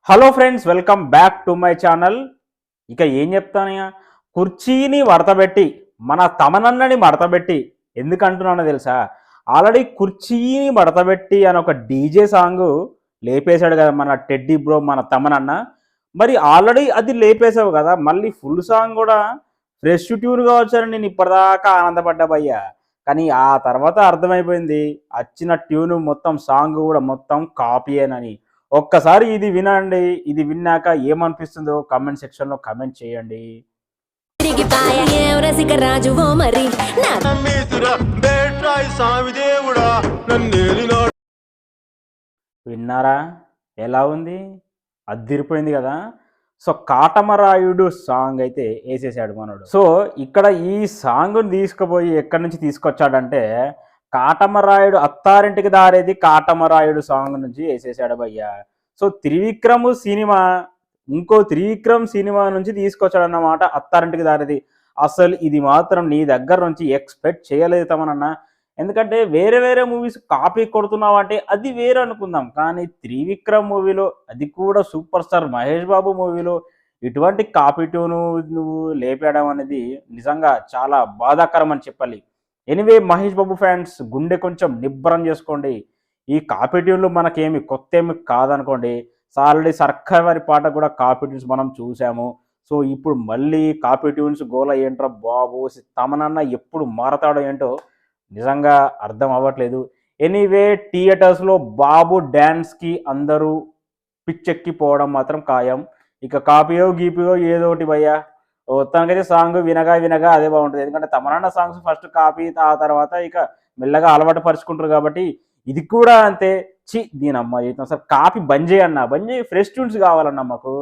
Hello friends, welcome back to my channel. ఇక ఏం చెప్తానయ్యా, కుర్చీని మడతబెట్టి మన తమనన్నని మడతబెట్టి ఎందుకంటున్నానో తెలుసా? ఆల్రెడీ కుర్చీని మడతబెట్టి అని ఒక డీజే సాంగ్ లేపేశాడు కదా మన టెడ్డీ బ్రో, మన తమనన్న. మరి ఆల్రెడీ అది లేపేశావు కదా, మళ్ళీ ఫుల్ సాంగ్ కూడా ఫ్రెష్ ట్యూన్ కావచ్చని నేను ఇప్పటిదాకా ఆనందపడ్డా భయ్యా. కానీ ఆ తర్వాత అర్థమైపోయింది, వచ్చిన ట్యూన్ మొత్తం సాంగ్ కూడా మొత్తం కాపీయేనని. ఒక్కసారి ఇది వినండి. ఇది విన్నాక ఏమనిపిస్తుందో కామెంట్ సెక్షన్‌లో కామెంట్ చేయండి. విన్నారా? ఎలా ఉంది? అద్దిరిపోయింది కదా! సో, 'కాటమరాయుడు' సాంగ్ అయితే ఏసేసాడు మనోడు. సో, ఇక్కడ ఈ సాంగ్‌ని తీసుకుపోయి ఎక్కడి నుంచి తీసుకొచ్చాడంటే, 'కాటమరాయుడు అత్తారింటికి దారేది కాటమరాయుడు' సాంగ్ నుంచి ఏసేసాడు భయ్యా. సో, 'త్రివిక్రమ్' సినిమా ఇంకో 'త్రివిక్రమ్' సినిమా నుంచి తీసుకొచ్చాడన్నమాట 'అత్తారింటికి దారేది'. అసలు ఇది మాత్రం నీ దగ్గర నుంచి ఎక్స్‌పెక్ట్ చేయలేదు తమనన్న. ఎందుకంటే వేరే వేరే మూవీస్ కాపీ కొడుతున్నావంటే అది వేరు అనుకుందాం. కానీ 'త్రివిక్రమ్' మూవీలో, అది కూడా సూపర్ స్టార్ మహేష్ బాబు మూవీలో ఇటువంటి కాపీ ట్యూను నువ్వు లేపేయడం అనేది నిజంగా చాలా బాధాకరం అని చెప్పాలి. ఎనీవే మహేష్ బాబు ఫ్యాన్స్ గుండె కొంచెం నిబ్బరం చేసుకోండి. ఈ కాపీ ట్యూన్‌లు మనకేమి కొత్తేమి కాదనుకోండి. ఆల్రెడీ 'సర్కార్ వారి' పాట కూడా కాపీ ట్యూన్స్ మనం చూసాము. సో, ఇప్పుడు మళ్ళీ కాపీ ట్యూన్స్ గోల ఏంట్రా బాబు! తమనన్న ఎప్పుడు మారతాడో ఏంటో నిజంగా అర్థం అవ్వట్లేదు. ఎనీవే థియేటర్స్‌లో బాబు డాన్స్‌కి అందరూ పిచ్చెక్కిపోవడం మాత్రం ఖాయం. ఇక కాపీయో, గీపీయో ఏదో ఒకటి భయ్యా. మొత్తానికైతే సాంగ్ వినగా వినగా అదే బాగుంటది. ఎందుకంటే తమనన్న సాంగ్స్ ఫస్ట్ కాపీ, ఆ తర్వాత ఇక మెల్లగా అలవాటు పరుచుకుంటారు కాబట్టి ఇది కూడా అంతే. దీనమ్మ జీవితం అసలు కాపీ బంద్ చేయన్నా, బంద్ చేయి, ఫ్రెష్ ట్యూన్స్ కావాలన్నా మాకు.